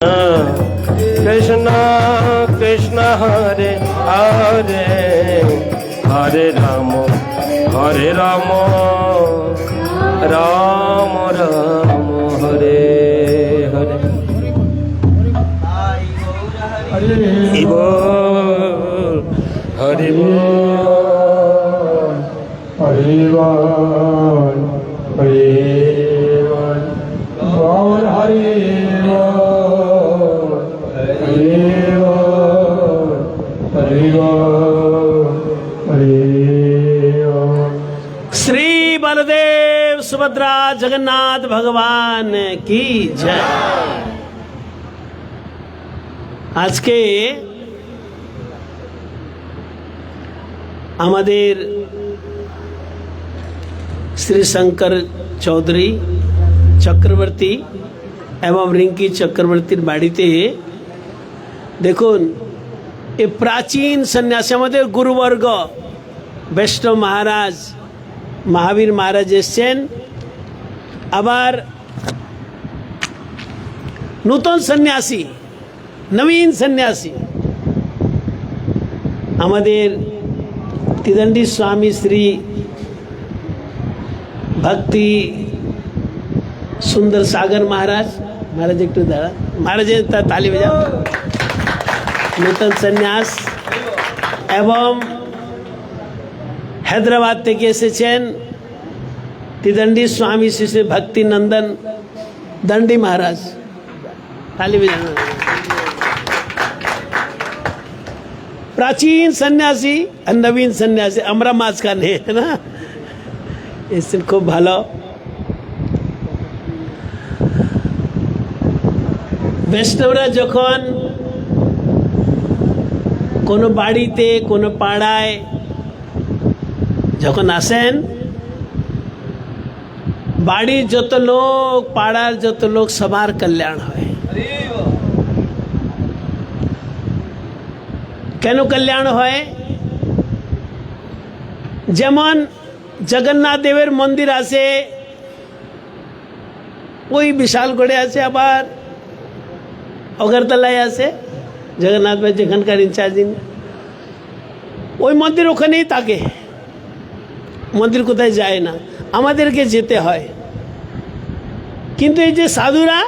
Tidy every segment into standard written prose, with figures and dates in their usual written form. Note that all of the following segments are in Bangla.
कृष्ण कृष्ण हरे हरे हरे राम राम राम हरे हरे हरि बोल हरि बोल हरि बोल हरि बोल बोल हरि बोल हरि बोल हरि बोल हरि बोल। श्री बलदेव सुभद्रा जगन्नाथ भगवान की जय। আজকে আমাদের শ্রী শঙ্কর চৌধুরী চক্রবর্তী এবং রিঙ্কি চক্রবর্তীর বাড়িতে দেখুন এ প্রাচীন সন্ন্যাসী আমাদের গুরুবর্গ বৈষ্ণব মহারাজ মহাবীর মহারাজ এসছেন। আবার নূতন সন্ন্যাসী নবীন সন্ন্যাসী আমাদের তিদণ্ডী স্বামী শ্রী ভক্তি সুন্দর সাগর মহারাজ মহারাজ একটু দাঁড়া মহারাজের তালি বাজাও। নূতন সন্ন্যাস এবং হায়দ্রাবাদ থেকে এসেছেন তিদণ্ডী স্বামী শ্রী শ্রী ভক্তি নন্দন দণ্ডী মহারাজ তালি বাজাও। प्राचीन सन्यासी और नवीन सन्यासी আমরা মাঝখানে না এসে খুব ভালো। বৈষ্ণবরা যখন কোনো বাড়িতে কোনো পাড়ায় যখন আসেন বাড়ির যত লোক পাড়ার যত লোক সবার কল্যাণ হয়। কেন কল্যাণ হয়? যেমন জগন্নাথ দেবের মন্দির আছে ওই বিশালগড়ে আছে, আবার অগরতলায় আছে জগন্নাথ ভাই যেখানকার ইনচার্জ ওই মন্দির ওখানেই থাকে, মন্দির কোথায় যায় না, আমাদেরকে যেতে হয়। কিন্তু এই যে সাধুরা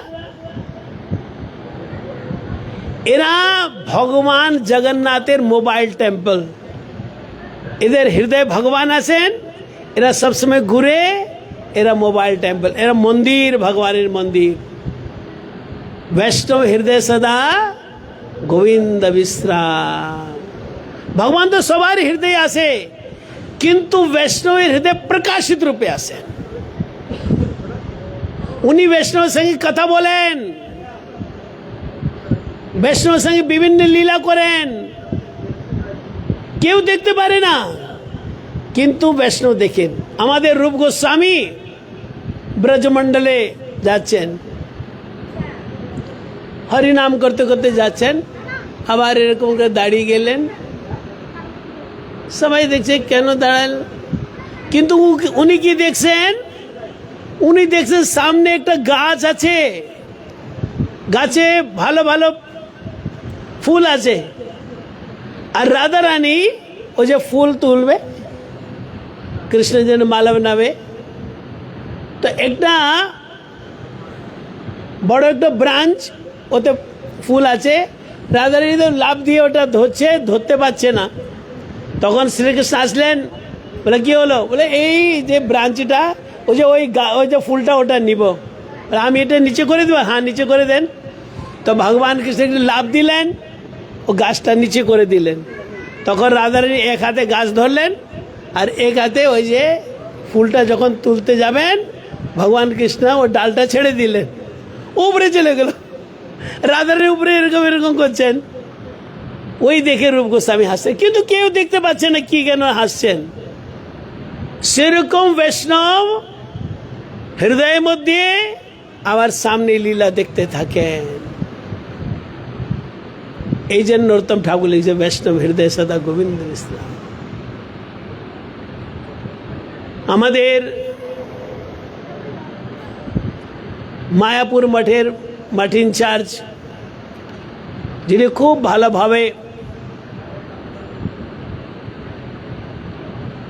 এরা ভগবান জগন্নাথের মোবাইল টেম্পল, এদের হৃদয়ে ভগবান আছেন, এরা সবসময় ঘুরে, এরা মোবাইল টেম্পল, এরা মন্দির ভগবানের মন্দির। বৈষ্ণব হৃদয় সদা গোবিন্দ বিশ্রাম। ভগবান তো সবার হৃদয়ে আছে, কিন্তু বৈষ্ণবের হৃদয় প্রকাশিত রূপে আছেন। উনি বৈষ্ণবের সঙ্গে কথা বলেন, বৈষ্ণবের সঙ্গে বিভিন্ন লীলা করেন, কেউ দেখতে পারে না কিন্তু বৈষ্ণব দেখেন। আমাদের রূপ গোস্বামী ব্রজমণ্ডলে যাচ্ছেন, হরিনাম করতে করতে যাচ্ছেন, আবার এরকম করে দাঁড়িয়ে গেলেন, সবাই দেখছে কেন দাঁড়াল, কিন্তু উনি কি দেখছেন? উনি দেখছেন সামনে একটা গাছ আছে, গাছে ভালো ভালো ফুল আছে, আর রাধা রানী ওই যে ফুল তুলবে কৃষ্ণের জন্য মালা বানাবে, তো একটা বড় একটা ব্রাঞ্চ ওতে ফুল আছে, রাধা রানী তো লাভ দিয়ে ওটা ধরতে পারছে না। তখন শ্রীকৃষ্ণ আসলেন, বলে কি হলো? বলে এই যে ব্রাঞ্চটা ওই যে ফুলটা ওটা নিব, আমি এটা নিচে করে দেবো। হ্যাঁ নিচে করে দেন। তো ভগবান কৃষ্ণ লাভ দিলেন, ও গাছটা নিচে করে দিলেন। তখন রাধারানী এক হাতে গাছ ধরলেন আর এক হাতে ওই যে ফুলটা যখন তুলতে যাবেন ভগবান কৃষ্ণ ও ডালটা ছেড়ে দিলেন, উপরে চলে গেল। রাধারানী উপরে এরকম এরকম করছেন, ওই দেখে রূপ গোস্বামী হাসছেন, কিন্তু কেউ দেখতে পাচ্ছে না কি কেন হাসছেন। সেরকম বৈষ্ণব হৃদয়ের মধ্যে আবার সামনে লীলা দেখতে থাকেন। এই জন্য নরোত্তম ঠাকুর লিখছে বৈষ্ণব হৃদয় সদা গোবিন্দ বিশ্রাম। আমাদের মায়াপুর মঠের মঠ ইনচার্জ যিনি খুব ভালোভাবে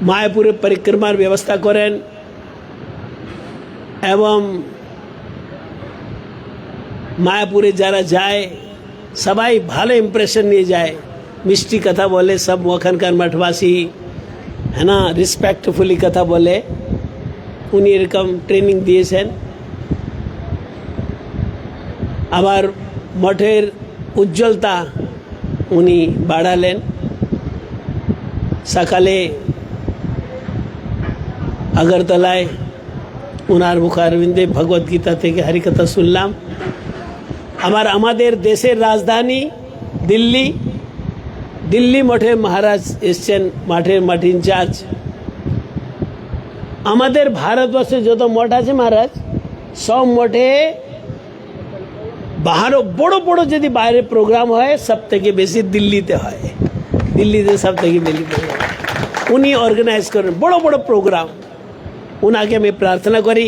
মায়াপুরে পরিক্রমার ব্যবস্থা করেন এবং মায়াপুরে যারা যায় সবাই ভালো ইমপ্রেশন নিয়ে যায়, মিষ্টি কথা বলে, সব ওখানকার মঠবাসী है ना রেসপেক্টফুলি কথা বলে। উনি এরকম ট্রেনিং দিয়েছেন। আবার মঠের উজ্জ্বলতা উনি বাড়ালেন। সকালে আগরতলায় ওনার মুখারবিন্দে ভগবদ্গীতা থেকে হরিকথা শুনলাম। আবার আমাদের দেশের রাজধানী দিল্লি, দিল্লি মঠে মহারাজ এসছেন, মঠ ইনচার্জ। আমাদের ভারতবর্ষে যত মঠ আছে মহারাজ, সব মঠে বাহারও বড় বড় যদি বাইরে প্রোগ্রাম হয় সব থেকে বেশি দিল্লিতে হয়। দিল্লিতে সব থেকে বেশি প্রোগ্রাম উনি অর্গানাইজ করেন, বড় বড় প্রোগ্রাম। ওনাকে আমি প্রার্থনা করি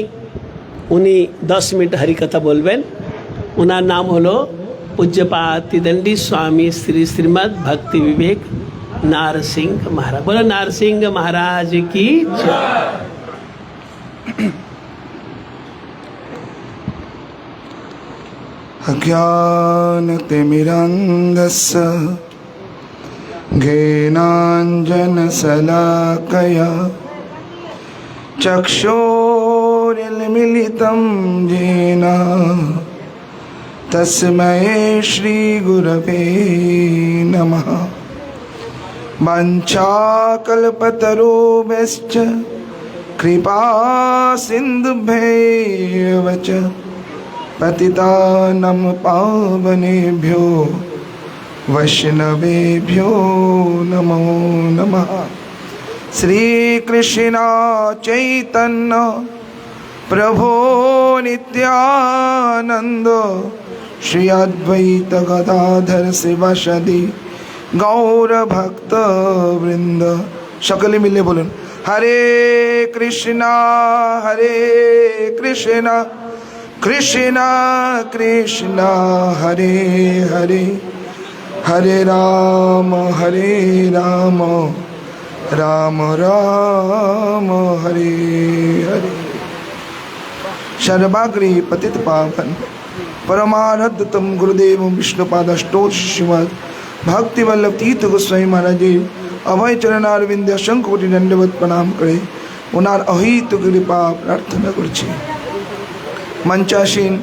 উনি 10 মিনিট হরিকথা বলবেন। ওনার নাম হলো पूज्यपाद त्रिदंडी स्वामी श्री श्रीमद भक्ति विवेक नारसिंह महाराज। बोलो नारसिंह महाराज की जय। अज्ञानतिमिरन्धस्य ज्ञानाञ्जनशलाकया चक्षुरुन्मीलितं येन तस्मै श्रीगुरवे नमः। वाञ्छाकल्पतरुभ्यश्च कृपासिन्धुभ्येव च पतितानां पावनेभ्यो वैष्णवेभ्यो नमो नमः। श्रीकृष्ण चैतन्य प्रभो नित्यानंद श्री अद्वैत गदाधर शिवासादि गौर भक्त वृंद। सकले मिले बोलुन हरे कृष्णा कृष्णा कृष्णा हरे हरे, हरे राम राम राम हरे हरे। सर्वाग्रे पतित पावन परमानंदतम गुरुदेव विष्णुपादष्टोत श्रीमद भक्ति वल्लभ तीर्थ गोस्वामी महाराज अभय चरणारविंद शंख कोटि दंडवत प्रणाम करे उनार अहित कृपा प्रार्थना करछि। मंचासीन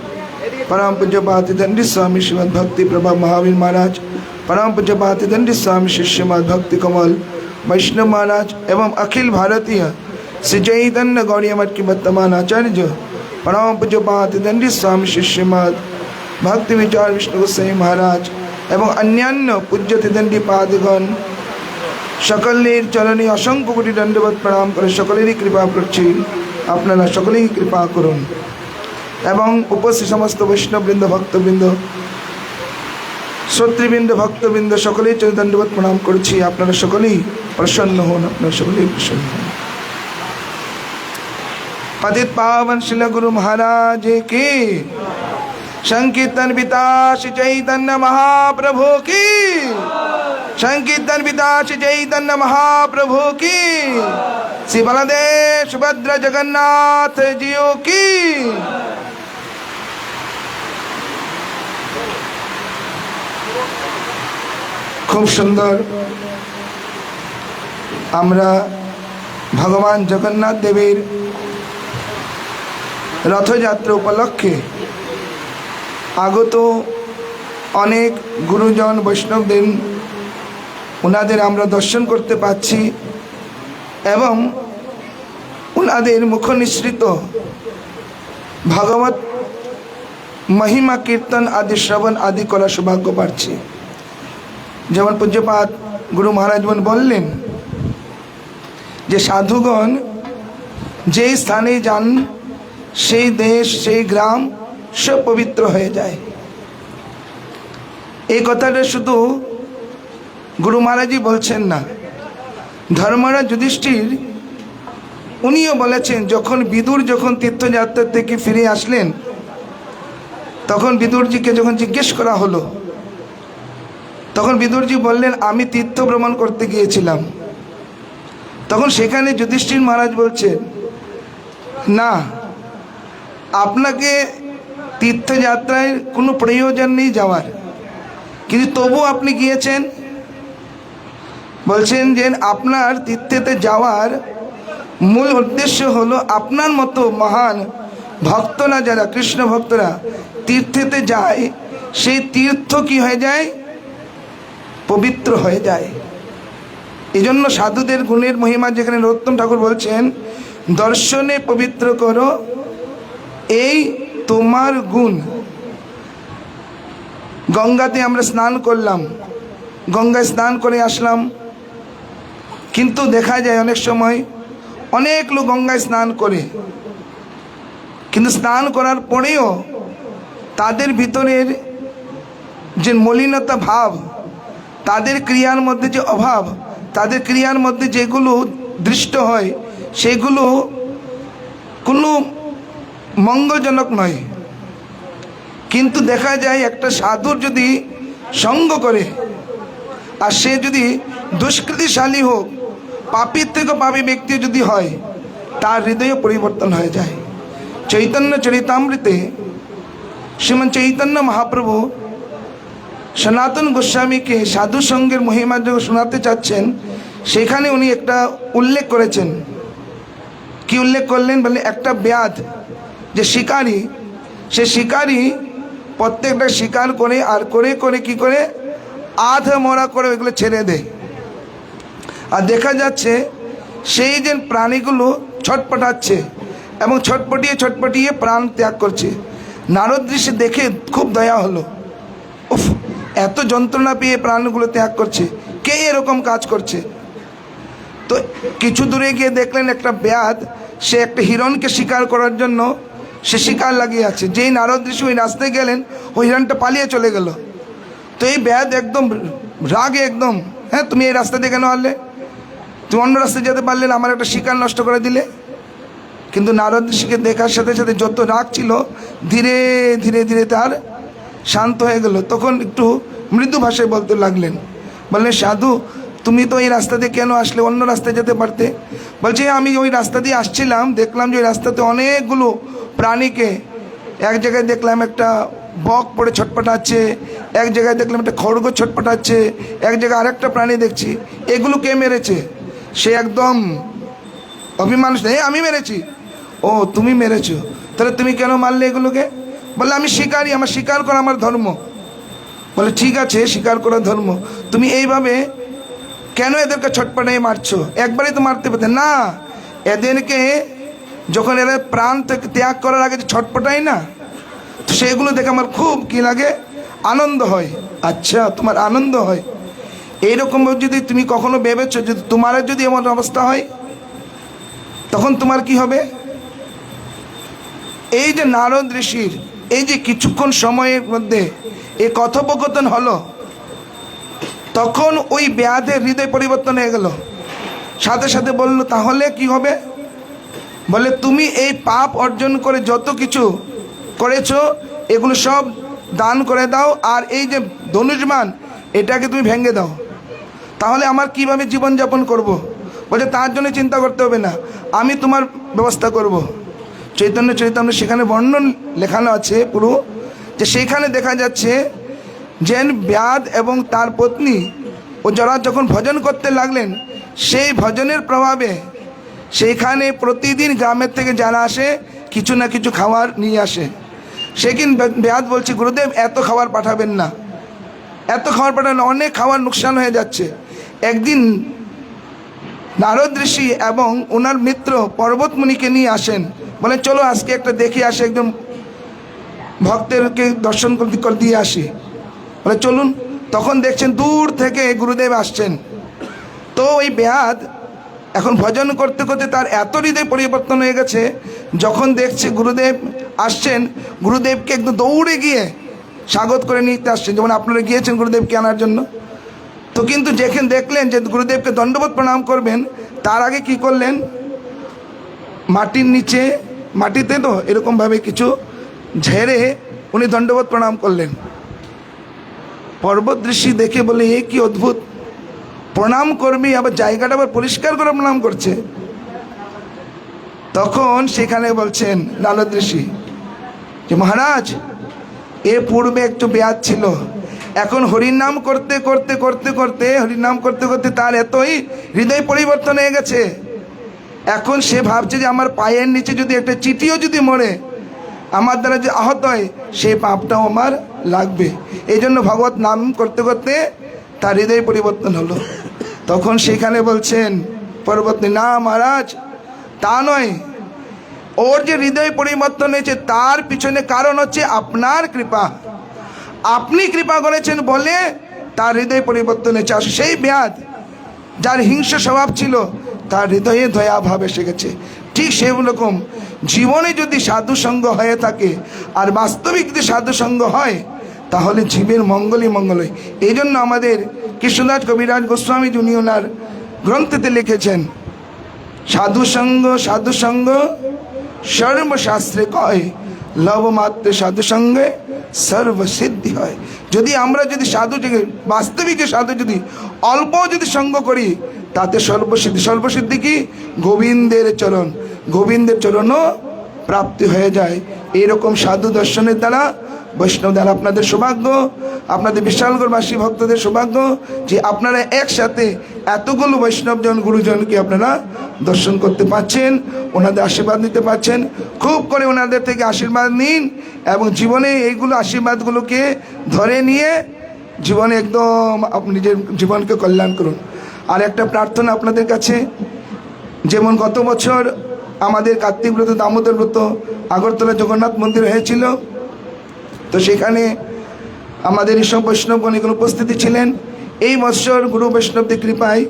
परम पूज्यपाद दंडी स्वामी श्रीमद भक्ति प्रभा महावीर महाराज, परम पूज्यपाद दंडी स्वामी श्रीमद भक्ति कमल वैष्णव महाराज एवं अखिल भारतीय श्री चैतन्य गौड़ीय मठ की वर्तमान आचार्य परम पूज्यपाद दंडी स्वामी श्रीमद भक्ति विचार विष्णु गोस्वामी महाराज एवं अन्यान्य पूज्य दंडी पादगण सकलेर चरणे असंख्य कोटि दंडवत प्रणाम करे सकलेरই कृपा করছি। আপনারা সকলেই কৃপা করুন এবং উপস্থিত সমস্ত বৈষ্ণববৃন্দ ভক্তবৃন্দ শ্রোতৃবৃন্দ ভক্তবৃন্দ সকলেই চরণে দণ্ডবত প্রণাম করছি। আপনারা সকলেই প্রসন্ন হন, আপনারা সকলেই প্রসন্ন হন। पतित पावन श्री गुरु महाराज की, संकीर्तन पिता श्री चैतन्य महाप्रभु की, संकीर्तन पिता श्री चैतन्य महाप्रभु की, श्री बलदेव सुभद्रा जगन्नाथ जियो की। खूब सुंदर আমরা भगवान जगन्नाथ देवीर रथयात्रा उपलक्षे आगत अनेक गुरुजन वैष्णवदेर उनादेर आमरा दर्शन करते पाচ্ছি एवं उनादेर मुख निश्रित भागवत महिमा कीर्तन आदि श्रवण आदि करा सौभाग्य पाচ্ছি। যেমন पूज्यपाद गुरु महाराज बोलें जे साधुगण जे स्थाने जान সেই দেশ সেই গ্রাম সব পবিত্র হয়ে যায়। এই কথাটা শুধু গুরু মহারাজই বলছেন না, ধর্মরাজ যুধিষ্ঠির উনিও বলেছেন। যখন বিদুর যখন তীর্থযাত্রা থেকে ফিরে আসলেন তখন বিদুরজিকে যখন জিজ্ঞেস করা হলো তখন বিদুরজি বললেন, আমি তীর্থ ভ্রমণ করতে গিয়েছিলাম। তখন সেখানে যুধিষ্ঠির মহারাজ বলছেন, না, আপনাকে তীর্থযাত্রায় কোনো প্রয়োজন নেই যাওয়ার, কিন্তু তবু আপনি গিয়েছেন। বলছেন যে আপনার তীর্থেতে যাওয়ার মূল উদ্দেশ্য হলো আপনার মতো মহান ভক্তরা, যারা কৃষ্ণ ভক্তরা তীর্থেতে যায়, সেই তীর্থ কি হয়ে যায়? পবিত্র হয়ে যায়। এই জন্য সাধুদের গুণের মহিমা যেখানে নরোত্তম ঠাকুর বলছেন, দর্শনে পবিত্র করো এই তোমার গুণ। গঙ্গাতে আমরা স্নান করলাম, গঙ্গায় স্নান করে আসলাম, কিন্তু দেখা যায় অনেক সময় অনেক লোক গঙ্গায় স্নান করে, কিন্তু স্নান করার পরেও তাদের ভিতরের যে মলিনতা ভাব, তাদের ক্রিয়ার মধ্যে যে অভাব, তাদের ক্রিয়ার মধ্যে যেগুলো দৃষ্ট হয়, সেগুলো কোনো মঙ্গলজনক নয়। কিন্তু দেখা যায় একটা সাধুর যদি সঙ্গ করে, আর সে যদি দুষ্কৃতিশালী হোক, পাপীর থেকে পাপী ব্যক্তি যদি হয়, তার হৃদয়ে পরিবর্তন হয়ে যায়। চৈতন্য চরিতামৃতে শ্রীমান চৈতন্য মহাপ্রভু সনাতন গোস্বামীকে সাধু সঙ্গের মহিমা যখন শোনাতে চাচ্ছেন, সেখানে উনি একটা উল্লেখ করেছেন। কি উল্লেখ করলেন? বলে একটা ব্যাধ যে শিকারী, সে শিকারী প্রত্যেকটা শিকার করে আর করে করে কি করে আধা মরা করে ওইগুলো ছেড়ে দেয়। আর দেখা যাচ্ছে সেই যে প্রাণীগুলো ছটপটাচ্ছে এবং ছটপটিয়ে ছটপটিয়ে প্রাণ ত্যাগ করছে। নারদ ঋষি দেখে খুব দয়া হলো, উফ, এত যন্ত্রণা পেয়ে প্রাণগুলো ত্যাগ করছে, কে এরকম কাজ করছে? তো কিছু দূরে গিয়ে দেখলেন একটা ব্যাধ, সে একটা হিরণকে শিকার করার জন্য সে শিকার লাগিয়ে আছে। যেই নারদ ঋষি ওই রাস্তায় গেলেন, ওই হিরণটা পালিয়ে চলে গেল। তো এই ব্যাধ একদম রাগে, একদম, হ্যাঁ তুমি এই রাস্তা দিয়ে কেন আনলে? তুমি অন্য রাস্তায় যেতে পারলে না, আমার একটা শিকার নষ্ট করে দিলে। কিন্তু নারদ ঋষিকে দেখার সাথে সাথে যত রাগ ছিল ধীরে ধীরে ধীরে তার শান্ত হয়ে গেল। তখন একটু মৃদু ভাষায় বলতে লাগলেন, বললেন, সাধু তুমি তো এই রাস্তা দিয়ে কেন আসলে? অন্য রাস্তায় যেতে পারতে। বলছে, আমি ওই রাস্তা দিয়ে আসছিলাম, দেখলাম যে ওই রাস্তাতে অনেকগুলো প্রাণীকে, এক জায়গায় দেখলাম একটা বক পড়ে ছটপটাচ্ছে, এক জায়গায় দেখলাম একটা খড়গ ছটপটাচ্ছে, এক জায়গায় আরেকটা প্রাণী দেখছি, এগুলো কে মেরেছে? সে একদম অভিমান, আমি মেরেছি। ও তুমি মেরেছো, তাহলে তুমি কেন মারলে এগুলোকে? বলে, আমি শিকারী, আমার শিকার করা আমার ধর্ম। বলে, ঠিক আছে, শিকার করা ধর্ম, তুমি এইভাবে কেন এদেরকে ছটপটাই মারছো? একবারই তো মারতে পারতে না। এদেরকে যখন এরা প্রাণ থেকে ত্যাগ করার আগে যে ছটপটাই না, তো সেগুলো দেখে আমার খুব কি লাগে, আনন্দ হয়। আচ্ছা, তোমার আনন্দ হয়? এইরকম যদি তুমি কখনো ভেবেছো যদি তোমার যদি এমন অবস্থা হয়, তখন তোমার কি হবে? এই যে নারদ ঋষির এই যে কিছুক্ষণ সময়ের মধ্যে এই কথোপকথন হলো, তখন ওই ব্যাধের হৃদয় পরিবর্তন হয়ে গেল। সাথে সাথে বলল, তাহলে কি হবে? বলে, তুমি এই পাপ অর্জন করে যত কিছু করেছো, এগুলো সব দান করে দাও, আর এই যে ধনুষ্মান, এটাকে তুমি ভেঙে দাও, তাহলে আমার কিভাবে জীবনযাপন করব? বলে, তার জন্য চিন্তা করতে হবে না, আমি তোমার ব্যবস্থা করব। চৈতন্য চরিতামৃতে সেখানে বর্ণন লেখানো আছে পুরো, যে সেইখানে দেখা যাচ্ছে যে ব্যাধ এবং তার পত্নী ও যারা যখন ভজন করতে লাগলেন, সেই ভজনের প্রভাবে সেইখানে প্রতিদিন গ্রামের থেকে যারা আসে কিছু না কিছু খাবার নিয়ে আসে। সেদিন ব্যাধ বলছে, গুরুদেব এত খাবার পাঠাবেন না, এত খাবার পাঠাবেন, অনেক খাবার নুকসান হয়ে যাচ্ছে। একদিন নারদ ঋষি এবং ওনার মিত্র পর্বতমুনিকে নিয়ে আসেন, বলে, চলো আজকে একটা দেখে আসে, একদম ভক্তেরকে দর্শন করে দিয়ে আসি। বলে, চলুন। তখন দেখছেন দূর থেকে গুরুদেব আসছেন। তো ওই ব্যাধ এখন ভজন করতে করতে তার এত হৃদয় পরিবর্তন হয়ে গেছে, যখন দেখছে গুরুদেব আসছেন, গুরুদেবকে একদম দৌড়ে গিয়ে স্বাগত করে নিতে আসছেন, যেমন আপনারা গিয়েছেন গুরুদেবকে আনার জন্য। তো কিন্তু যেখানে দেখলেন যে গুরুদেবকে দণ্ডবোধ প্রণাম করবেন, তার আগে কি করলেন, মাটির নিচে, মাটিতে তো এরকমভাবে কিছু ঝেড়ে উনি দণ্ডবোধ প্রণাম করলেন। পর্বত দৃশ্য দেখে বলে এ কি অদ্ভুত, প্রণাম করবি আবার জায়গাটা আবার পরিষ্কার করে প্রণাম করছে। তখন সেখানে বলছেন নারদ ঋষি যে মহারাজ, এ পূর্বে একটু বেয়াদ ছিল, এখন হরিনাম করতে করতে করতে করতে হরিনাম করতে করতে তার এতই হৃদয় পরিবর্তন হয়ে গেছে, এখন সে ভাবছে যে আমার পায়ের নিচে যদি একটা চিটিও যদি মরে, আমার দ্বারা যে আহত হয়, সেই পাপটাও আমার লাগবে। এই জন্য ভগবত নাম করতে করতে তার হৃদয় পরিবর্তন হলো। তখন সেখানে বলছেন পরবর্তী, না মহারাজ, তা নয়, ওর যে হৃদয় পরিবর্তন হয়েছে তার পিছনে কারণ হচ্ছে আপনার কৃপা। আপনি কৃপা করেছেন বলে তার হৃদয় পরিবর্তন হয়েছে। আর সেই ব্যাধ যার হিংস্র স্বভাব ছিল, তার হৃদয়ে দয়াভাব এসে গেছে। ঠিক সেই রকম জীবনে যদি সাধুসঙ্গ হয়ে থাকে আর বাস্তবিক যদি সাধুসঙ্গ হয়, তাহলে জীবের মঙ্গলই মঙ্গল হয়। এই জন্য আমাদের কৃষ্ণদাস কবিরাজ গোস্বামী যিনি ওনার গ্রন্থেতে লিখেছেন, সাধুসঙ্গ সাধুসঙ্গ সর্বশাস্ত্রে কয়, লবমাত্র সাধুসঙ্গে সর্বসিদ্ধি হয়। যদি আমরা যদি সাধু, বাস্তবিক সাধু যদি অল্প যদি সঙ্গ করি, তাতে সর্বসিদ্ধি। সর্বসিদ্ধি কি? গোবিন্দের চরণ, গোবিন্দের চরণও প্রাপ্তি হয়ে যায়। এইরকম সাধু দর্শনের দ্বারা, বৈষ্ণব দ্বারা আপনাদের সৌভাগ্য, আপনাদের বিশালগড়বাসী ভক্তদের সৌভাগ্য যে আপনারা একসাথে এতগুলো বৈষ্ণবজন গুরুজনকে আপনারা দর্শন করতে পারছেন, ওনাদের আশীর্বাদ নিতে পারছেন। খুব করে ওনাদের থেকে আশীর্বাদ নিন এবং জীবনে এইগুলো আশীর্বাদগুলোকে ধরে নিয়ে জীবনে একদম নিজের জীবনকে কল্যাণ করুন। আর একটা প্রার্থনা আপনাদের কাছে, যেমন গত বছর আমাদের কার্তিক ব্রত, দামোদর ব্রত আগরতলা জগন্নাথ মন্দির হয়েছিল, তো সেখানে আমাদের এইসব বৈষ্ণবগণ এগুলো উপস্থিতি ছিলেন। এই বছর গুরু বৈষ্ণবদের কৃপায়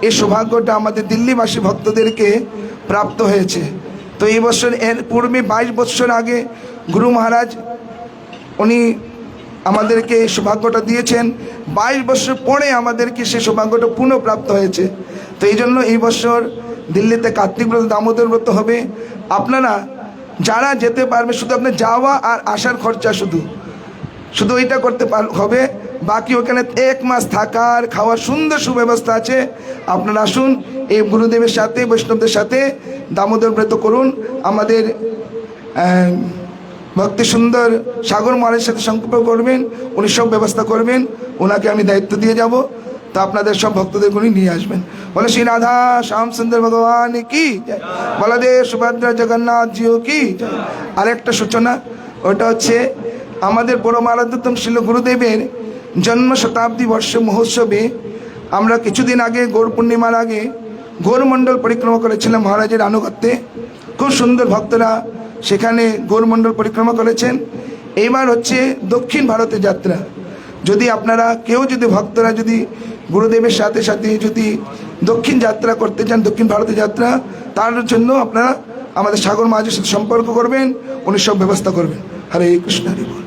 এই সৌভাগ্যটা আমাদের দিল্লিবাসী ভক্তদেরকে প্রাপ্ত হয়েছে। তো এই বছর, এর পূর্বে 22 বছর আগে গুরু মহারাজ উনি আমাদেরকে এই সৌভাগ্যটা দিয়েছেন, 22 বছর পরে আমাদেরকে সেই সৌভাগ্যটা পুনঃপ্রাপ্ত হয়েছে। তো এই জন্য এই বছর দিল্লিতে কার্তিক ব্রত, দামোদর ব্রত হবে। আপনারা যারা যেতে পারবে, শুধু আপনার যাওয়া আর আসার খরচা শুধু ওইটা করতে হবে, বাকি ওখানে 1 মাস থাকার খাওয়ার সুন্দর সুব্যবস্থা আছে। আপনারা আসুন, এই গুরুদেবের সাথে, বৈষ্ণবদের সাথে দামোদর ব্রত করুন। আমাদের ভক্তি সুন্দর সাগর মহারাজের সাথে সংকল্প করবেন, উনি সব ব্যবস্থা করবেন, ওনাকে আমি দায়িত্ব দিয়ে যাব। তো আপনাদের সব ভক্তদের উনি নিয়ে আসবেন। বলে শ্রী রাধা শ্যাম সুন্দর ভগবান কি, বলদেব সুভদ্রা জগন্নাথ জিও কি। আরেকটা সূচনা, ওটা হচ্ছে আমাদের পরম আরাধ্যতম শিল গুরুদেবের জন্ম শতাব্দী বর্ষ মহোৎসবে আমরা কিছুদিন আগে, গৌর পূর্ণিমার আগে, গৌরমণ্ডল পরিক্রমা করেছিলাম মহারাজের আনুগত্যে। খুব সুন্দর ভক্তরা সেখানে গৌরমণ্ডল পরিক্রমা করেছেন। এইবার হচ্ছে দক্ষিণ ভারতের যাত্রা। যদি আপনারা কেউ যদি ভক্তরা যদি গুরুদেবের সাথে সাথে যদি দক্ষিণ যাত্রা করতে চান, দক্ষিণ ভারতের যাত্রা, তার জন্য আপনারা আমাদের সাগর মহারাজের সাথে সম্পর্ক করবেন, উনি সব ব্যবস্থা করবেন। হরে কৃষ্ণ, হরি বল।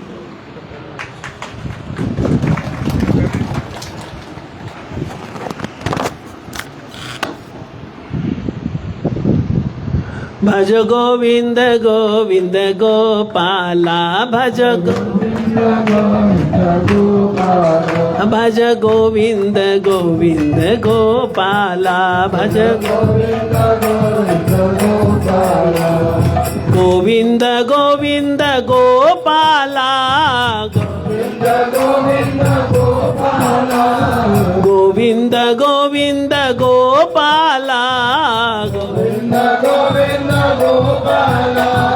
भज गोविंद गोविंद गोपाला, भज भज गोविंद गोविंद गोपाला, भज गोविंद गोविंद गोपाला, गोविंद गोविंद गोपाला,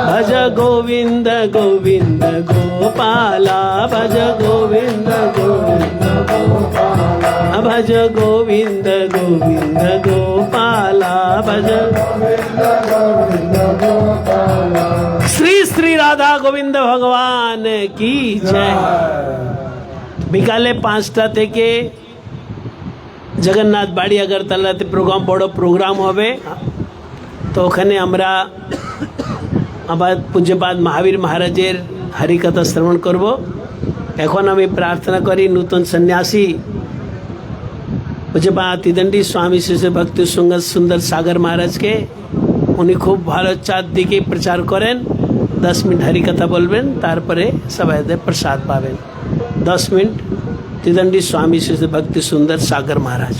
भज गोविंद गोविंद गोपाला, भज गोविंद गोविंद गोपाला, भज गोविंद गोविंद गोपाला, भज श्री श्री राधा गोविंद भगवान की जय। বিকালে 5টা থেকে জগন্নাথ বাড়ি আগরতলাতে বড় প্রোগ্রাম হবে। তো ওখানে আমরা আবার পূজ্যপাদ মহাবীর মহারাজের হরিকথা শ্রবণ করব। এখন আমি প্রার্থনা করি নূতন সন্ন্যাসী পূজ্যপাদ তিদণ্ডী স্বামী শিষ্য ভক্তি সুন্দর সাগর মহারাজকে। উনি খুব ভালো চারদিকে প্রচার করেন। 10 মিনিট হরিকথা বলবেন, তারপরে সবাই প্রসাদ পাবেন। 10 মিনিট त्रिदंडी स्वामी श्री भक्ति सुंदर सागर महाराज।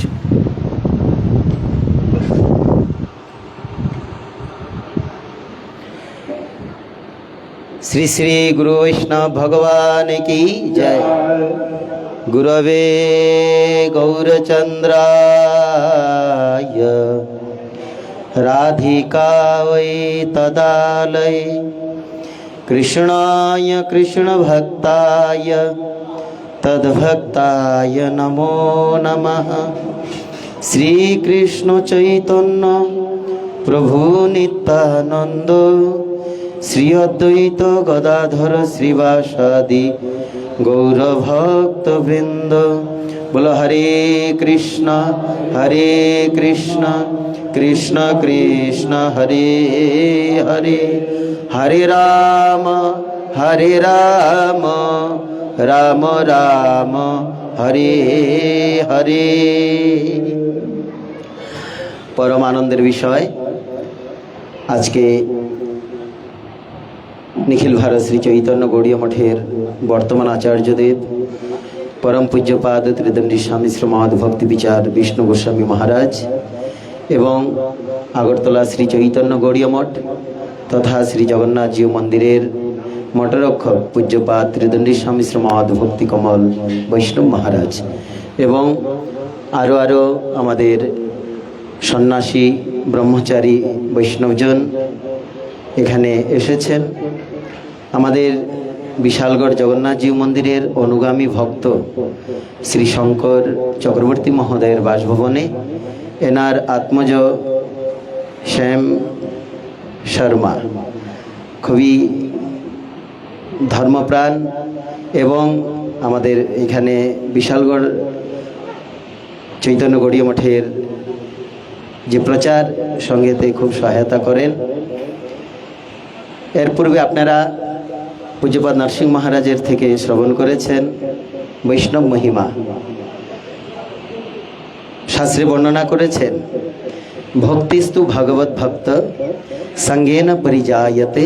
श्री श्री गुरु वैष्णव भगवान की जय। गुरवे गौरचंद्राय राधिकावै तदालय कृष्णाय कृष्णभक्ताय तद्भक्ताय नमो नमः। श्री कृष्ण चैतन्य प्रभु नित्यानंद श्री अद्वैत गदाधर श्रीवासादि गौरभक्तवृंद। बोलो हरे कृष्ण कृष्ण कृष्ण हरे हरे, हरे राम राम राम हरे हरे। परम आनंदेर विषय आज के निखिल भारत श्री चैतन्य गौड़ीय मठेर बर्तमान आचार्यदेव परम पूज्यपाद त्रिदंडी स्वामी श्री महाभक्ति विचार विष्णु गोस्वामी महाराज एवं आगरतला श्री चैतन्य गौड़ीय मठ तथा श्री जगन्नाथ जीव मंदिरेर मठरक्षक पूज्यपाद त्रिदंडी स्वामी श्री महाभक्ति कमल वैष्णव महाराज एवं आरो आरो आमादेर सन्यासी ब्रह्मचारी वैष्णवजन एखाने एसेছেন। आमादेर विशालगढ़ जगन्नाथ जीव मंदिरेर अनुगामी भक्त श्री शंकर चक्रवर्ती महोदयेर बासभवने एनार आत्मज श्याम शर्मा खुबই धर्मप्राण एवं आमादेर एखाने विशालगढ़ चैतन्य गौड़ीय मठेर जे प्रचार संगेते खूब सहायता करें। एर पूर्वे आपनारा पूज्यपाद नरसिंह महाराजेर थेके श्रवण करेছেন वैष्णव महिमा। शास्त्रे वर्णना करेছেন भक्तिस्तु भगवत भक्त संगेन परिजायते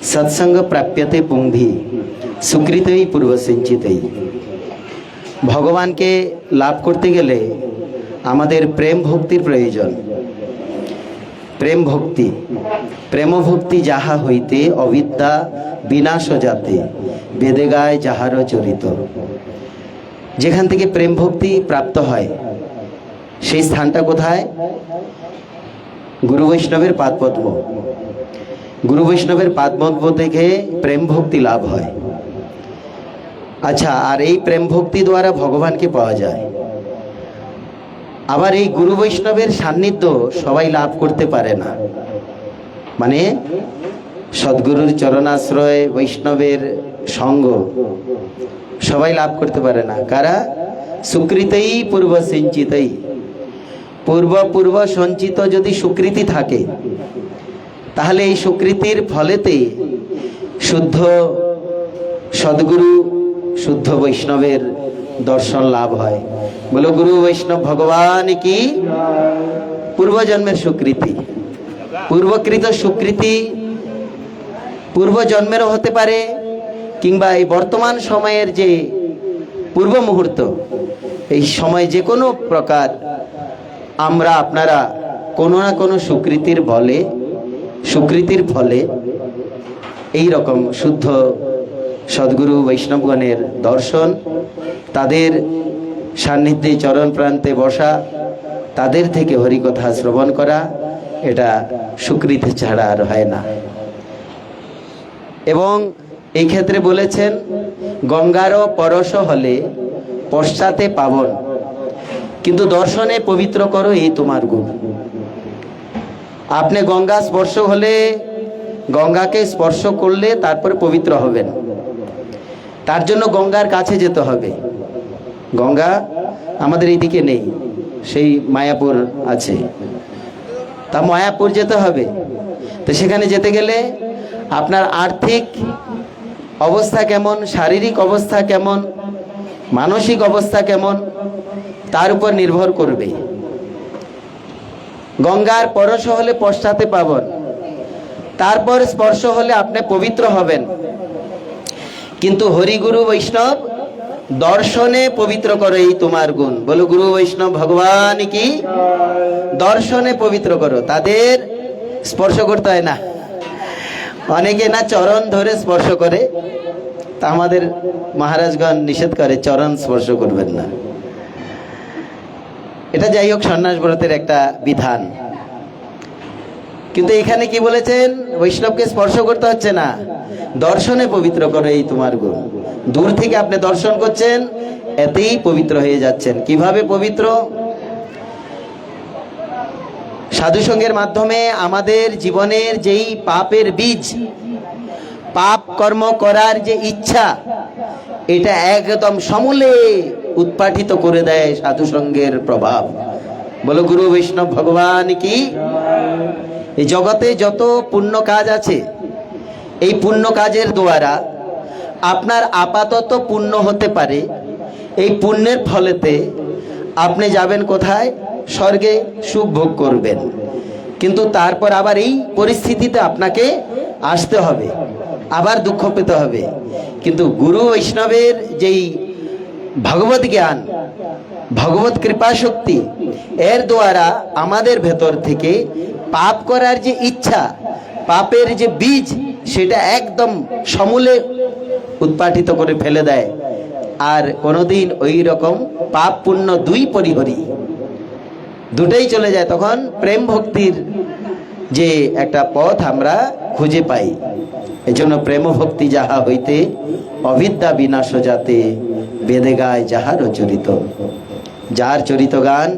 सत्संग प्राप्यते पुंभी सुकृतई पूर्व सिंचितई। भगवान के लाभ करते गेले आमादेर प्रेम भक्तिर प्रयोजन। प्रेम भक्ति प्रेम भक्ति जाहा हईते अविद्या विनाश जाते बेदे गाय जाहार चरित। जेखान थेके प्रेम भक्ति प्राप्त हय सेई स्थानटा कोथाय? गुरु वैष्णवेर पादपद्म। गुरु वैष्णवेर पादपद्म थेके प्रेम भक्ति लाभ हय। अच्छा, आर एई प्रेम भक्ति द्वारा भगवान के पाওয়া যায়। आबार এই गुरु वैष्णवेर सान्निध्य सबाई लाभ करते पारे ना। माने सद्गुरुर चरणाश्रय वैष्णवेर संग सबाई लाभ करते पारे ना। कारा? सुकृतई पूर्व सिंचितई। पूर्व पूर्व संचित यदि सुकृति थाके ताहले এই सुकृतिर फलेते शुद्ध सद्गुरु शुद्ध वैष्णवेर दर्शन लाभ है। बोलो गुरु वैष्णव भगवान की। पूर्व जन्मेर सुकृति पूर्वकृत सुकृति पूर्व जन्मेर होते पारे किंबा এই বর্তমান সময়ের যে পূর্ব মুহূর্ত এই সময় যে কোনো প্রকার আমরা আপনারা কোনো না কোনো সুকৃতির ফলে এই রকম শুদ্ধ सद्गुरु वैष्णवगणेर दर्शन तादेर सान्निध्ये चरण प्रान्ते बसा तादेर थेके हरिकथा श्रवण करा एटा सुकृति छाड़ा आर हय ना। एवं এই ক্ষেত্রে বলেছেন गंगार परश हले पश्चाते पावन किन्तु दर्शने पवित्र करो এই তোমার गुण। आपने गंगा स्पर्श हले गंगा के स्पर्श करले तारपर पवित्र हबेन। तार जन्य गंगार काछे जेते हबे। गंगा आमादेर एदिके नेই, सेई मायापुर आछे। ता मायापुर जेते हबे। तो सेखाने जेते गेले आपनार आर्थिक अवस्था केमन, शारीरिक अवस्था केमन, मानसिक अवस्था केमन तार उपर निर्भर करबे। गंगार परश हले पश्चाते पावन, तारपर स्पर्श हले आपनि पवित्र हबेन। किन्तु हरिगुरु वैष्णव দর্শনে পবিত্র করো এই তোমার গুণ। বলো গুরু বৈষ্ণব ভগবান কি, দর্শনে পবিত্র করো। তাদের স্পর্শ করতে হয় না, অনেকে না চরণ ধরে স্পর্শ করে, তা আমাদের মহারাজগণ নিষেধ করে চরণ স্পর্শ করবেন না। এটা যাই হোক সন্ন্যাস ব্রতের একটা বিধান। কিন্তু এখানে কি বলেছেন, বৈষ্ণবকে স্পর্শ করতে হচ্ছে না, দর্শনে পবিত্র করো এই তোমার গুণ। দূর থেকে আপনি দর্শন করছেন, এতেই পবিত্র হয়ে যাচ্ছেন। কিভাবে পবিত্র? সাধু সঙ্গের মাধ্যমে আমাদের জীবনের যেই পাপের বীজ, পাপ কর্ম করার যে ইচ্ছা, এটা একদম সমূলে উৎপাটিত করে দেয় সাধু সঙ্গের প্রভাব। বলো গুরু বৈষ্ণব ভগবান কি। এই জগতে যত পুণ্য কাজ আছে, এই পুণ্য কাজের দ্বারা আপনার আপাতত পুণ্য হতে পারে, এই পুণ্যের ফলেতে আপনি যাবেন কোথায়? স্বর্গে সুখ ভোগ করবেন। কিন্তু তারপর আবার এই পরিস্থিতিতে আপনাকে আসতে হবে, আবার দুঃখ পেতে হবে। কিন্তু গুরু বৈষ্ণবের যেই ভগবত জ্ঞান, ভগবত কৃপা শক্তি, এর দ্বারা আমাদের ভেতর থেকে পাপ করার যে ইচ্ছা, পাপের যে বীজ, সেটা একদম সমূলে উৎপাটিত করে ফেলে দেয়। আর কোনোদিন ওই রকম পাপ পুণ্য দুই পরিহরি, দুটাই চলে যায়। তখন প্রেম ভক্তির যে একটা পথ আমরা খুঁজে পাই। এই জন্য প্রেম ভক্তি যাহা হইতে অবিদ্যা বিনাশ যাতে, বেদে গায় যাহার চরিত। যার চরিত গান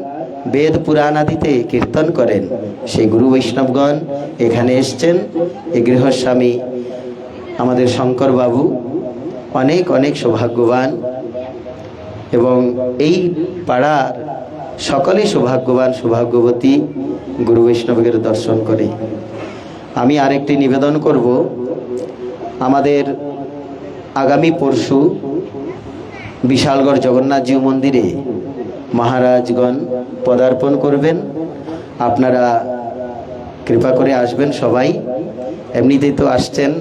বেদ পুরাণ আদিতে কীর্তন করেন, সেই গুরু বৈষ্ণবগণ এখানে এসছেন। এই গৃহস্বামী আমাদের শঙ্কর বাবু অনেক অনেক সৌভাগ্যবান, এবং এই পাড়ার সকলেই সৌভাগ্যবান সৌভাগ্যবতী গুরু বৈষ্ণবের দর্শন করে। আমি আরেকটি নিবেদন করব, আমাদের আগামী পরশু বিশালগড় জগন্নাথজিউ মন্দিরে মহারাজগণ পদার্পণ করবেন। আপনারা কৃপা করে আসবেন সবাই, এমনিতেই তো আসছেন।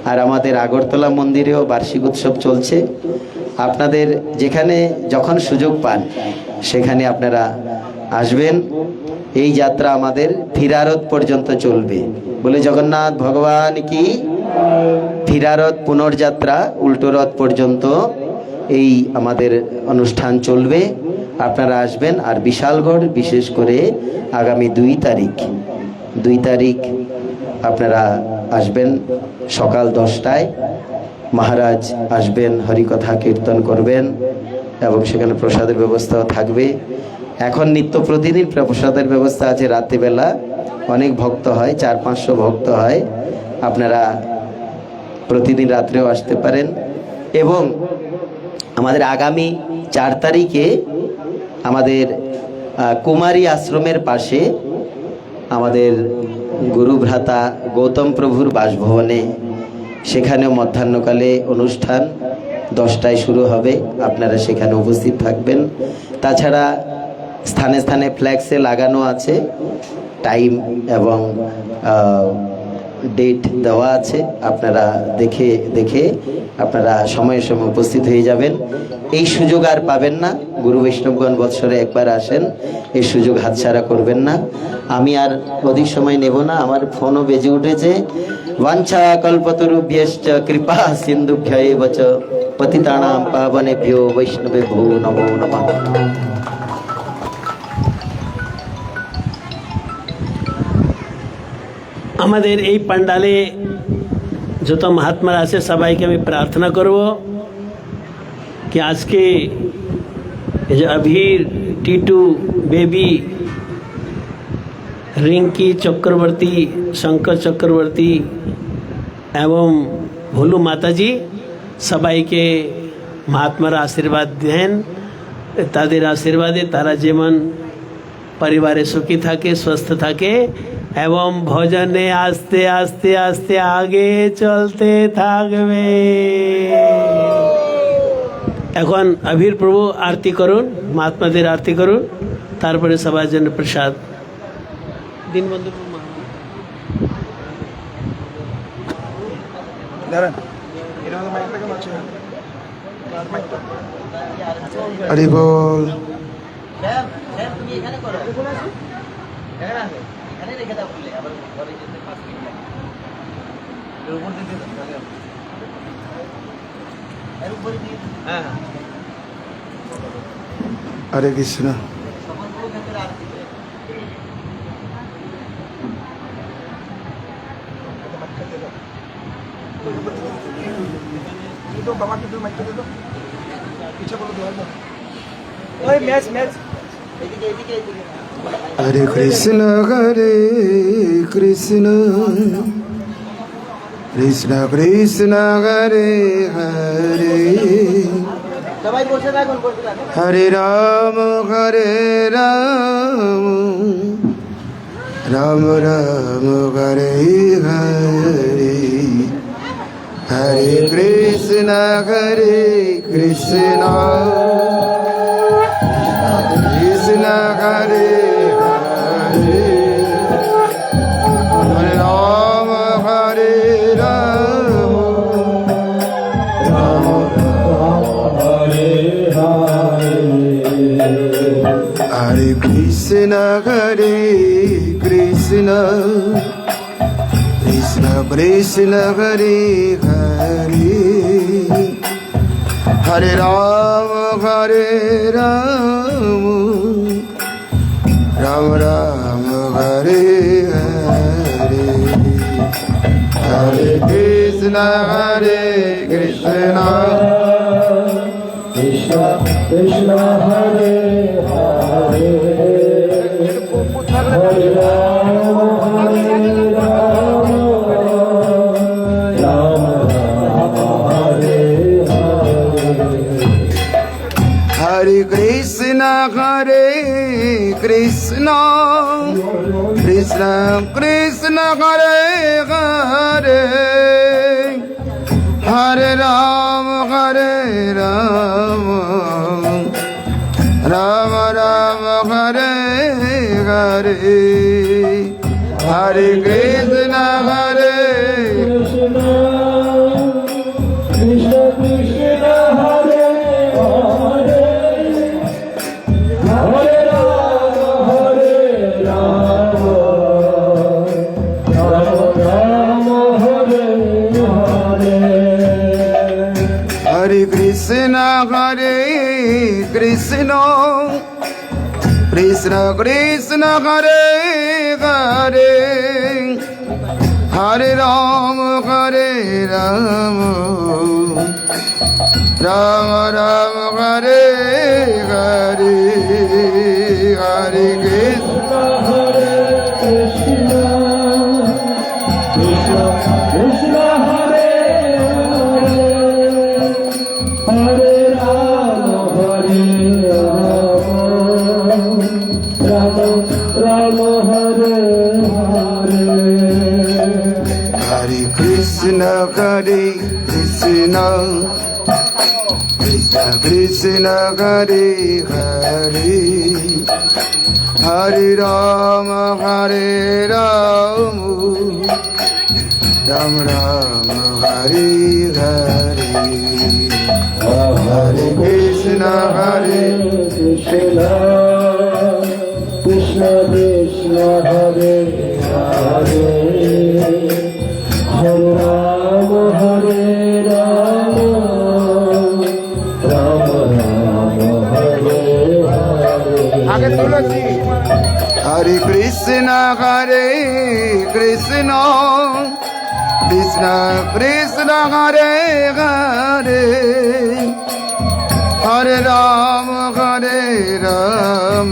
আর আমাদের আগরতলা মন্দিরেও বার্ষিক উৎসব চলছে। আপনাদের যেখানে যখন সুযোগ পান সেখানে আপনারা আসবেন। এই যাত্রা আমাদের ফিরারত পর্যন্ত চলবে। বলে জগন্নাথ ভগবান কি। ফিরারত পুনর্যাত্রা উল্টো রথ পর্যন্ত এই আমাদের অনুষ্ঠান চলবে। আপনারা আসবেন। আর বিশালগড় বিশেষ করে আগামী 2 তারিখ আপনারা আসবেন সকাল 10টায়। মহারাজ আসবেন, হরিকথা কীর্তন করবেন এবং সেখানে প্রসাদের ব্যবস্থাও থাকবে। এখন নিত্য প্রতিদিন প্রসাদের ব্যবস্থা আছে। রাত্রিবেলা অনেক ভক্ত হয়, 400-500 ভক্ত হয়। আপনারা প্রতিদিন রাত্রেও আসতে পারেন। এবং আমাদের আগামী 4 তারিখে আমাদের কুমারী আশ্রমের পাশে আমাদের গুরু ভ্রাতা গৌতম প্রভুর বাসভবনে, সেখানেও মধ্যাহ্নকালে অনুষ্ঠান 10টায় শুরু হবে। আপনারা সেখানে উপস্থিত থাকবেন। তাছাড়া স্থানে স্থানে ফ্ল্যাক্সে লাগানো আছে, টাইম এবং ডেট দেওয়া আছে। আপনারা দেখে আপনারা সময়ে সময় উপস্থিত হয়ে যাবেন। এই সুযোগ আর পাবেন না। গুরু বৈষ্ণবগণ বৎসরে একবার আসেন, এই সুযোগ হাতছাড়া করবেন না। আমি আর অধিক সময় নেব না, আমার ফোনও বেজে উঠেছে। বাঞ্ছা কল্পতরুভ্যশ্চ কৃপা সিন্ধুভ্যৈব চ পতিতানাং পাবনেভ্যো বৈষ্ণবেভ্যো নমো নমঃ। আমাদের এই পান্ডালে যত মহাত্মারা আছে সবাইকে আমি প্রার্থনা করব कि आज के जो अभीर, टीटू, बेबी, रिंकी चक्रवर्ती, शंकर चक्रवर्ती एवं भोलू माताजी সবাইকে মহাত্মারা আশীর্বাদ দেন। তাদের আশীর্বাদে তারা যেমন পরিবারে সুখী থাকে, সুস্থ থাকে এবং ভজনে আস্তে আস্তে আস্তে আগে চলতে থাকবে। এখন আবির প্রভু আরতি করুন, মহাত্মাদের আরতি করুন, তারপরে সবার জন্য প্রসাদ দীনবন্ধু দাঁড়ান, এটা মাইকটাকে মারছে। হরি বল। হরে কৃষ্ণ। হরে Krishna Krishna Krishna Krishna Hare Hare Hare Ram Ram Ram Hare Hare Hare Krishna Krishna Krishna Hare Hare Hare Ram Ram Ram Hare Hare Hare Krishna Krishna Krishna Krishna Hare Hare Hare Ram Ram Ram Hare Hare Hare Krishna Krishna Krishna Krishna Hare Hare Hare Ram Ram Hare Hare Krishna Krishna Krishna Krishna Hare Hare Hare Ram Ram Ram Hare Hare Hare Krishna Krishna Krishna Krishna Hare Hare Hare Ram Ram Ram Hare Hare Hare Krishna Krishna Krishna Krishna Hare Hare Hare Ram Ram Ram Hare Hare Hare Krishna Krishna Krishna Krishna Hare Hare Hare Ram Ram Ram Hare Hare Hare Krishna Krishna Krishna Krishna Hare Hare Hare Ram Ram Ram Hare Hare Hare Krishna Krishna Krishna Krishna Hare Hare Hare Ram Ram Ram Hare Hare Hare Krishna Krishna Krishna Krishna Hare Hare Hare Ram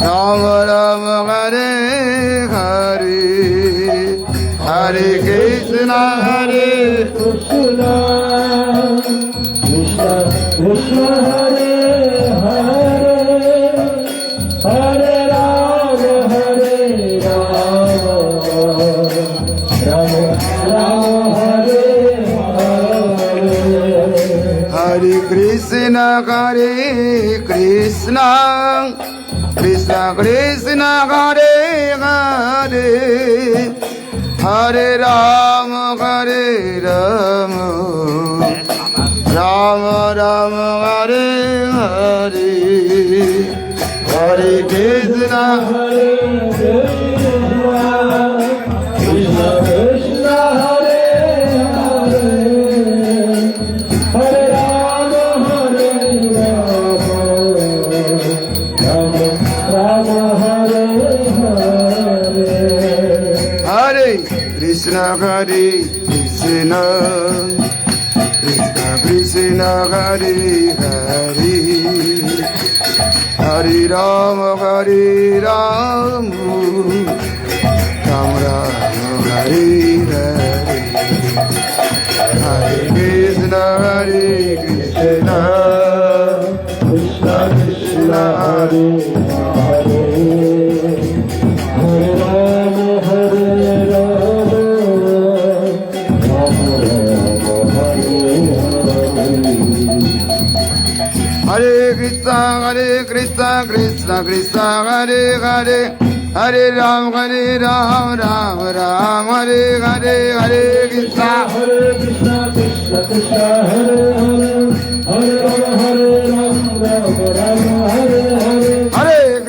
Ram Ram Hare Hare Hare Krishna Krishna Krishna Krishna Hare Hare Hare Ram Ram Ram Hare Hare Krishna Krishna Krishna Krishna Hare Hare Hare Ram Ram Ram Ram Hare Hare Hare Krishna Hare Krishna Krishna Krishna Hare Hare Hare Rama Hare Rama Rama Rama Hare Hare Hare Krishna Hare Krishna Krishna Krishna Hare Hare Hare Rama Hare Rama Ram Ram Hare Hare Hare Krishna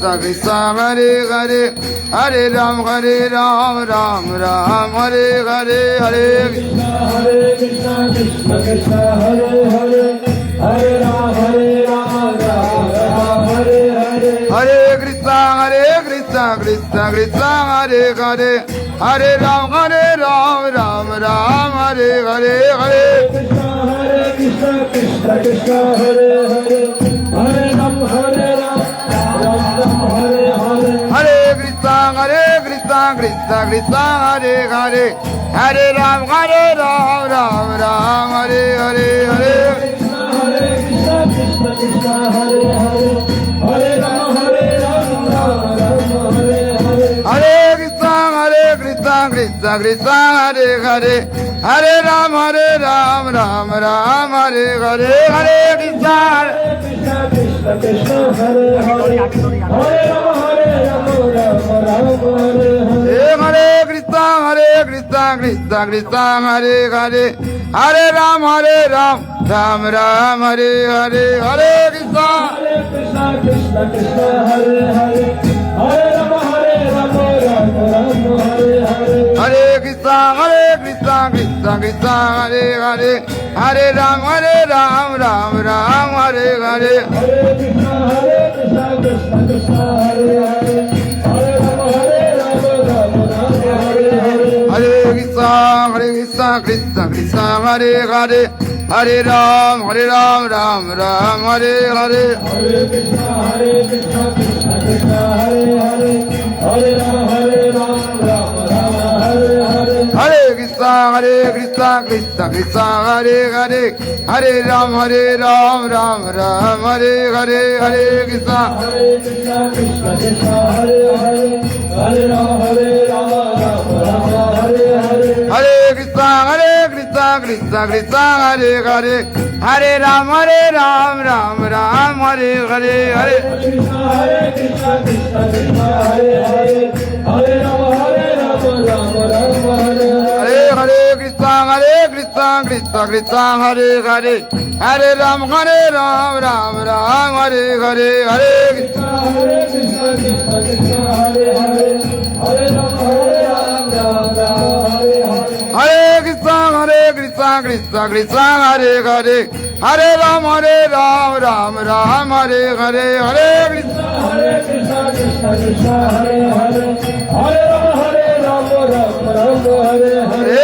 Krishna Krishna Hare Hare Hare Rama Hare Rama Rama Rama Hare Hare Hare Krishna Krishna Krishna Hare Hare Hare Ram Ram Hare Hare Hare Krishna Hare Krishna Krishna Krishna Hare Hare Hare Rama Hare Rama Rama Hare Hare Hare Krishna Krishna Krishna Hare Hare Hare Ram Ram Hare Hare Hare Krishna Hare Krishna Krishna Krishna Hare Hare Hare Rama Rama Hare Hare Hare Krishna Krishna Krishna Hare Hare Hare Ram Ram Hare Hare Hare Krishna Hare Krishna Krishna Krishna Hare Hare Hare Rama Rama Hare Hare Hare Krishna Krishna Krishna Hare Hare Hare Ram Ram Hare Hare Hare Hare Krishna Krishna Krishna Hare Hare Hare Rama Rama Hare Hare Hare Krishna Krishna Krishna Hare Hare Hare Ram Ram Hare Hare Hare Krishna Krishna Krishna Krishna Hare Hare Hare Rama Rama Hare Hare Hare Krishna Krishna Krishna Hare Hare Hare Ram Ram Hare Hare Hare Krishna Krishna Krishna Krishna Hare Hare Hare Rama Rama Hare Hare Hare Krishna Krishna Krishna Hare Hare Hare Ram Ram Hare Hare Hare Krishna Krishna Krishna Hare Hare Hare Rama Rama Hare Hare Hare Krishna Krishna Krishna Hare Hare Hare Ram Ram Hare Hare Hare Krishna Krishna Krishna Hare Hare Hare Rama Rama Hare Hare Hare Krishna Krishna Krishna Hare Hare Hare Ram Ram Hare Hare Hare Krishna Krishna Krishna Krishna Hare Hare Hare Rama Rama Hare Hare Hare Krishna Krishna Krishna Hare Hare Hare Ram Ram Hare Hare Hare Krishna Krishna Krishna Hare Hare Hare Rama Rama Hare Hare Hare Krishna Krishna Krishna Hare Hare Hare Ram Ram Hare Hare Hare Krishna Krishna Krishna Krishna Hare Hare Hare Rama Rama Hare Hare Hare Krishna Krishna Krishna Hare Hare Hare Ram Ram Hare Hare Hare Krishna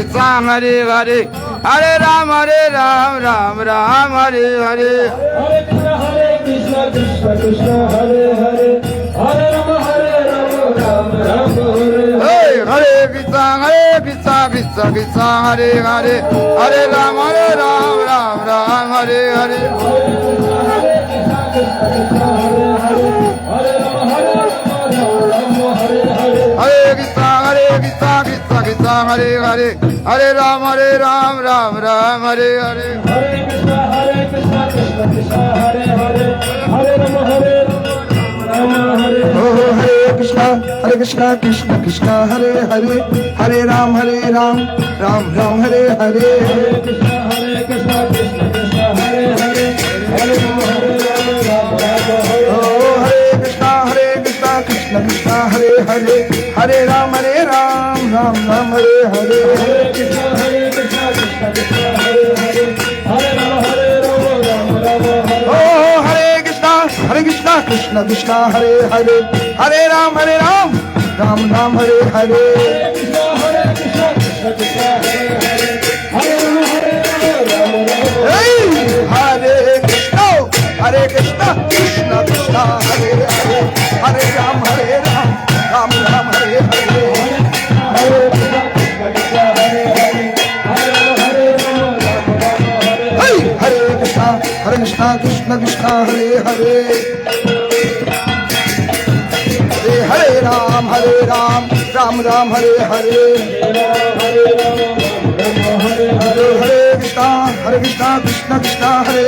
Krishna Krishna Hare Hare Hare Rama Rama Hare Hare Hare Krishna Krishna Krishna Hare Hare Hare Ram Ram Hare Hare Hare Krishna Krishna Krishna Hare Hare Hare Rama Rama Hare Hare Hare Krishna Krishna Krishna Hare Hare Hare Ram Ram Hare Hare Hare Krishna Krishna Krishna Hare Hare Hare Ram Ram Hare Hare Hare Krishna Krishna Krishna Hare Hare Hare Rama Rama Hare Hare Oh Hare Krishna Krishna Krishna Hare Hare Hare Ram Ram Ram Hare Hare Hare Krishna Krishna Hare Hare Hare Ram Oh Hare Krishna Krishna Krishna Hare Hare Hare Ram Ram Ram Hare Hare Krishna Krishna Krishna Hare Hare Hare Ram Ram Oh Hare Krishna Krishna Krishna Hare Hare Hare Ram Ram Ram Hare Hare Krishna Krishna Krishna Hare Hare Hare Ram Hey Hare Krishna Krishna Krishna Hare Hare Hare Ram Ram Ram Hare Hare Hey Hare Krishna Krishna Krishna Hare Hare Hare Ram Ram Ram Hare Hare Hare Krishna Krishna Krishna Hare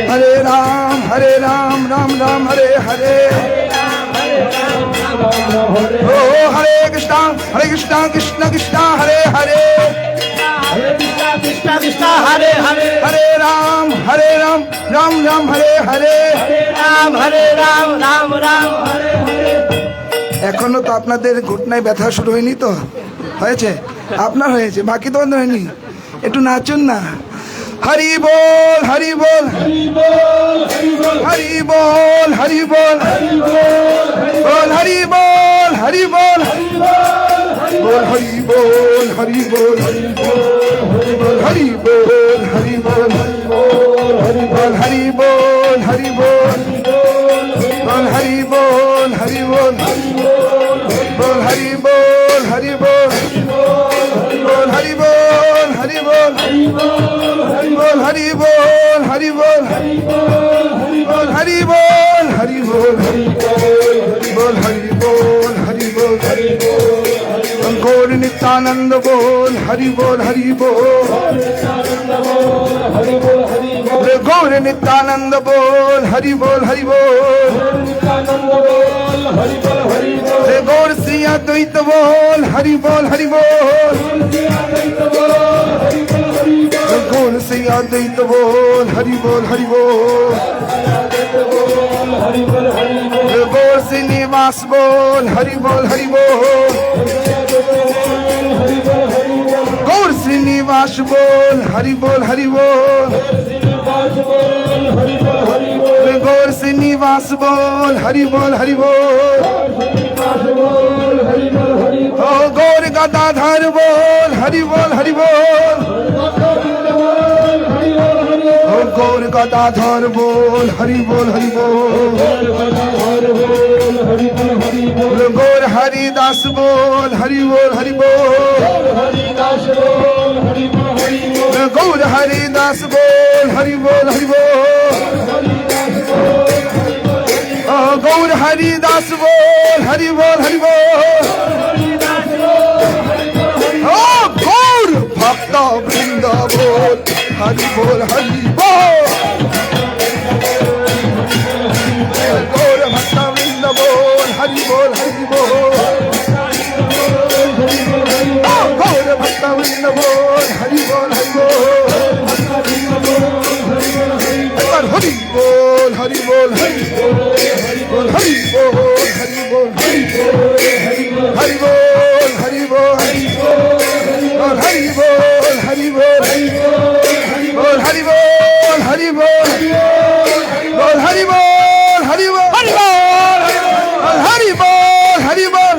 Hare Hare Ram Ram Ram Hare Hare Oh Hare Krishna Krishna Krishna Hare Hare Krishna Krishna Hare Hare Hare Ram Ram Ram Hare Hare Ram Ram Ram Hare Hare এখনো তো আপনাদের ঘটনায় ব্যথা শুরু হয়নি তো হয়েছে আপনার হয়েছে বাকি তো হয়নি একটু নাচুন না হরি বল হরি বল হরি বল হরি বল বল হরি বল হরি বল বল হরি বল হরি বল বল হরি বল হরি বল বল হরি বল হরি বল বল হরি বল হরি বল বল হরি বল হরি বল বল হরি বল হরি বল বল হরি বল হরি বল বল হরি বল হরি বল বল হরি বল হরি বল গৌর নিত্যানন্দ বল হরি বল হরি বল গৌর নিত্যানন্দ বল হরি বল হরি বল গৌর শ্রী অদ্বৈত বল হরি বল হরি বল গৌর শ্রী অদ্বৈত বল হরি বল হরি বল গৌর শ্রীনিবাস বল হরি বল হরি বল গৌর শ্রীনিবাস বল হরি বল হরি বল গৌর শ্রীনিবাস বল হরি বল হরি বল ও গৌর গদাধর বল হরি বল হরি বল ও গৌর গদাধর বল হরি বল হরি বল গৌর হরিদাস বল হরি বল হরি বল গৌর হরিদাস বল হরি বল হরি বল ও গৌর হরিদাস বল হরি বল হরি বল ও গৌর ভক্ত বৃন্দ বল হরি বল হরি বল গৌর ভক্ত বৃন্দ বল হরি বল হরি বল ও গৌর ভক্ত বৃন্দ বল হরি বল হরি বল হরি বল হরি বল হরি বল হরি বল হরি বল হরি বল হরি বল হরি বল হরি বল বল হরি বল হরি বল বল হরি বল হরি বল হরি বল হরি বল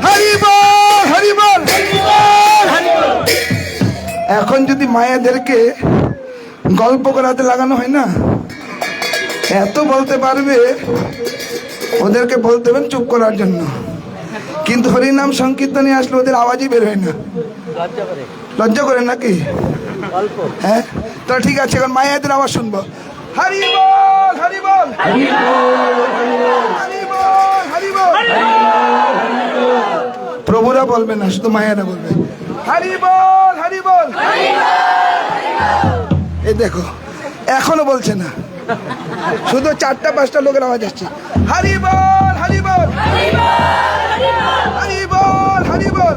হরি বল হরি বল হরি বল এখন যদি মায়েদেরকে গল্প করাতে লাগানো হয় না এত বলতে পারবে ওদেরকে বলতে হবে চুপ করার জন্য কিন্তু হরিনাম সংকীর্তনে আসলে ওদের আওয়াজই বের হয় না লজ্জা করে নাকি হ্যাঁ তো ঠিক আছে এখন মায়েদের আওয়াজ শুনবো হরি বল হরি বল হরি বল হরি বল প্রভুরা বলবে না শুধু মায়েরা বলবে হরি বল হরি বল এই দেখো এখনো বলছে না শুধু 4-5টা লোকের আওয়াজ আসছে। হরি বল, হরি বল, হরি বল, হরি বল।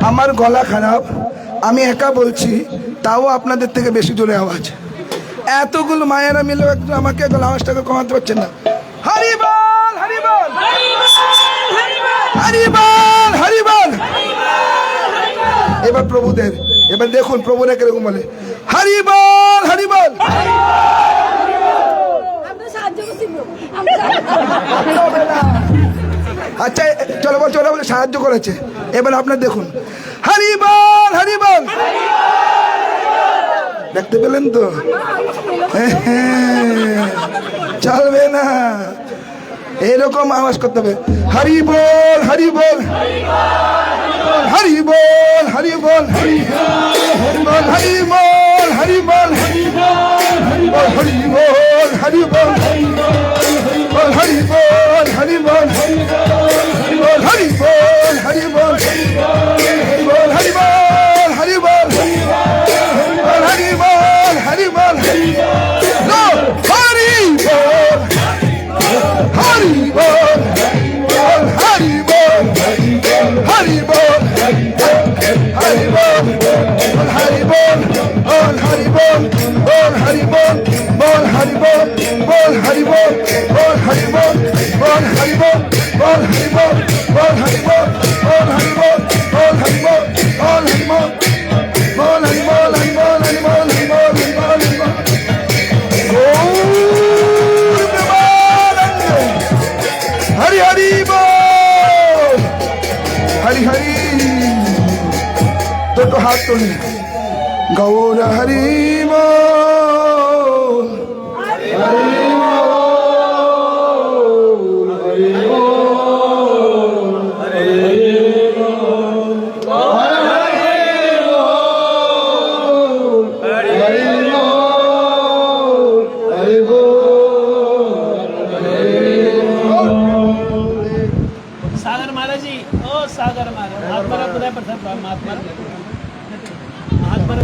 আমার গলা খারাপ, আমি একা বলছি, তাও আপনাদের থেকে বেশি জোরে আওয়াজ। এতগুলো মায়েরা মিলে একটু আমাকে আওয়াজটাকে কমাতে পারছেন না। হরি বল, হরি বল, হরি বল, হরি বল। এবার প্রভুদের, এবার দেখুন প্রভুরা কিরকম বলে, হরি বল, হরি বল। আচ্ছা চলো বল, চলো বলে সাহায্য করেছে। এবার আপনার দেখুন, হরি বল, হরি বল। দেখতে পেলেন তো? চলবে না, এরকম আওয়াজ করতে হবে। হরি বল, হরি বল, হরি বল, হরি বল, হরি বল, হরি বল, হরি বল, হরি বল, হরি বল, হরি বল, হরি বল, হরি বল, হরি বল, হরি বল, হরি বল, হরি বল, হরি বল, হরি বল, হরি বল, লো হরি বল, হরি বল, হরি বল, হরি বল, হরি বল, হরি বল, বল হরি বল, বল হরি বল, বল হরি বল, বল হরি বল, বল হরি বল, বল হরি বল, বল হরি বল, বল হরি বল, বল হরি বল, বল হরি বল, বল হরি বল, বল হরি বল, হরি বল, হরি বল, হরি বল, হরি বল, হরি বল। গৌর প্রেমানন্দে হরি হরি বল, হরি হরি। দুটো হাত তুলি, গৌর হরি বল, হরি বল, হরি বল, হরি বল, হরি বল, হরি বল। सागर महाराज जी, ओ सागर महाराज, हाथ मारा खुदा पर, हाथ मारा, हाथ मारा।